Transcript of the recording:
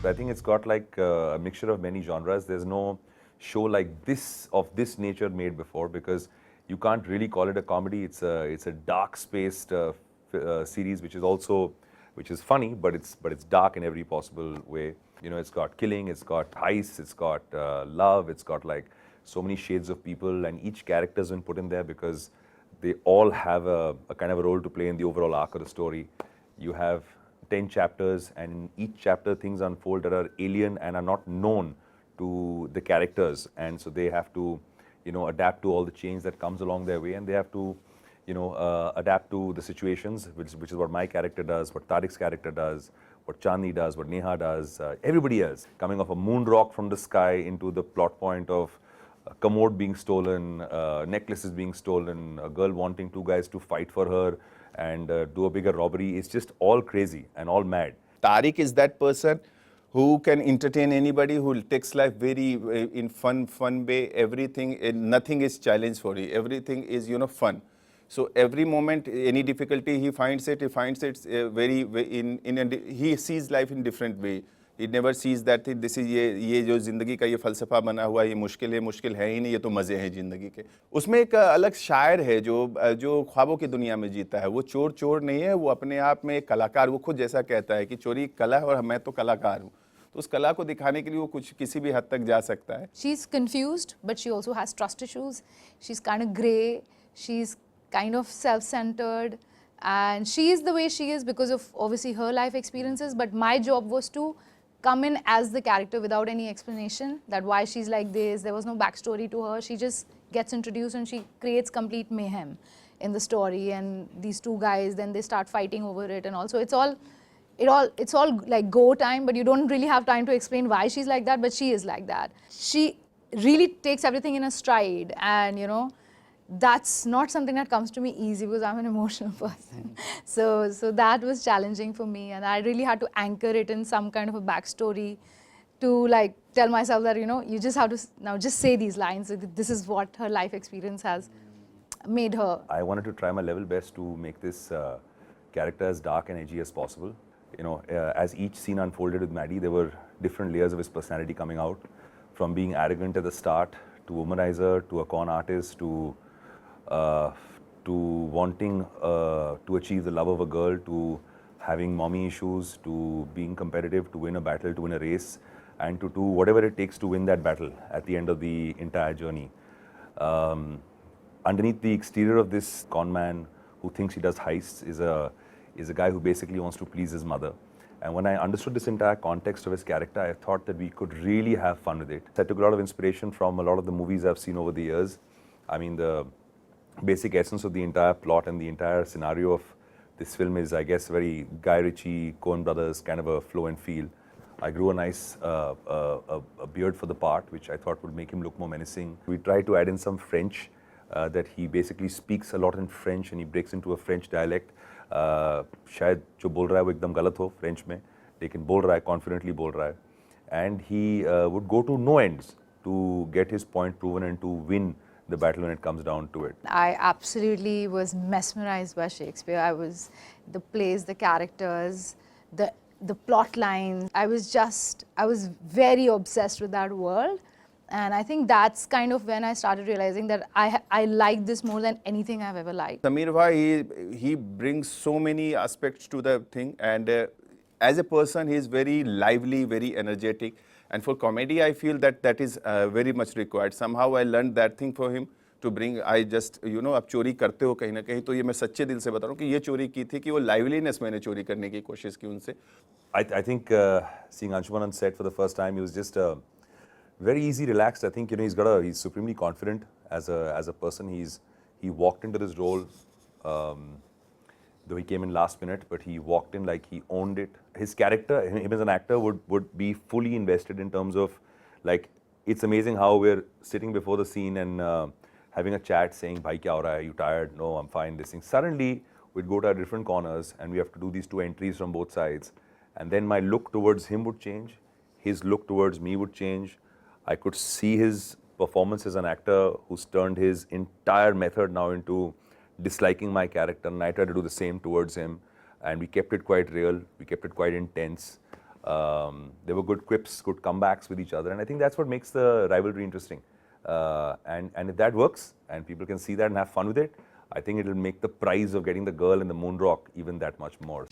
I think it's got like a mixture of many genres. There's no show like this of this nature made before, because you can't really call it a comedy. It's a dark spaced series, which is funny, but it's dark in every possible way. You know, it's got killing, it's got heists, it's got love, it's got like so many shades of people, and each character's been put in there because they all have a kind of a role to play in the overall arc of the story. You have 10 chapters, and in each chapter things unfold that are alien and are not known to the characters, and so they have to, you know, adapt to all the change that comes along their way, and they have to, you know, adapt to the situations, which is what my character does, what Tarik's character does, what Chandni does, what Neha does, everybody else. Coming off a moon rock from the sky into the plot point of a commode being stolen, necklaces being stolen, a girl wanting two guys to fight for her and do a bigger robbery. It's just all crazy and all mad. Tariq is that person who can entertain anybody, who takes life very in fun way. Everything, nothing is challenge for you. Everything is, you know, fun. So every moment, any difficulty he finds it he sees life in different way. He never sees that this is ये जो ज़िंदगी का ये फ़लसफ़ा बना हुआ ये मुश्किल है ही नहीं, ये तो मज़े हैं ज़िंदगी के। उसमें एक अलग शायर है जो ख्वाबों की दुनिया में जीता है। वो चोर नहीं है, वो अपने आप में एक कलाकार, वो खुद जैसा कहता है कि चोरी कला है और मैं तो कलाकार हूँ। तो उस कला को दिखाने के लिए वो कुछ किसी भी हद तक जा सकता है। She's confused, but she also has trust issues. She's kind of grey. She's kind of self-centered, and she is the way she is because of obviously her life experiences. But my job was to come in as the character without any explanation that why she's like this. There was no backstory to her. She just gets introduced and she creates complete mayhem in the story. And these two guys, then they start fighting over it, and also it's all like go time, but you don't really have time to explain why she's like that. But she is like that. She really takes everything in a stride, and you know, that's not something that comes to me easy because I'm an emotional person. So that was challenging for me, and I really had to anchor it in some kind of a backstory to like tell myself that, you know, you just have to now just say these lines. This is what her life experience has made her. I wanted to try my level best to make this character as dark and edgy as possible. You know, as each scene unfolded with Maddie, there were different layers of his personality coming out, from being arrogant at the start, to womanizer, to a con artist, to wanting to achieve the love of a girl, to having mommy issues, to being competitive, to win a battle, to win a race, and to do whatever it takes to win that battle at the end of the entire journey. Underneath the exterior of this con man who thinks he does heists is a guy who basically wants to please his mother. And when I understood this entire context of his character, I thought that we could really have fun with it. I took a lot of inspiration from a lot of the movies I've seen over the years. I mean, the basic essence of the entire plot and the entire scenario of this film is, I guess, very Guy Ritchie, Coen Brothers kind of a flow and feel. I grew a nice a beard for the part, which I thought would make him look more menacing. We tried to add in some French, that he basically speaks a lot in French and he breaks into a French dialect. शायद जो बोल रहा है वो एकदम गलत हो French में, लेकिन बोल रहा है, confidently बोल रहा है. And he would go to no ends to get his point proven and to win the battle when it comes down to it. I absolutely was mesmerized by Shakespeare. The plays, the characters, the plot lines. I was very obsessed with that world. And I think that's kind of when I started realizing that I like this more than anything I've ever liked. Sameer bhai, he brings so many aspects to the thing, and as a person, he is very lively, very energetic. And for comedy, I feel that is very much required. Somehow I learned that thing for him to bring. I just, you know, आप चोरी करते हो कहीं ना कहीं, तो ये मैं सच्चे दिल से बता रहा हूँ कि ये चोरी की थी, कि वो liveliness मैंने चोरी करने की कोशिश की उनसे. I think seeing Anshuman on set for the first time, he was just very easy, relaxed. I think, you know, he's supremely confident as a person. He walked into this role, though he came in last minute, but he walked in like he owned it. His character, him as an actor, would be fully invested in terms of, like, it's amazing how we're sitting before the scene and having a chat saying, "Bhai, kya ho raha hai? You tired? No, I'm fine." This thing. Suddenly, we'd go to our different corners and we have to do these two entries from both sides. And then my look towards him would change. His look towards me would change. I could see his performance as an actor who's turned his entire method now into disliking my character, and I tried to do the same towards him. And we kept it quite real, we kept it quite intense. There were good quips, good comebacks with each other, and I think that's what makes the rivalry interesting. And if that works, and people can see that and have fun with it, I think it'll make the prize of getting the girl in the Moonwalk even that much more.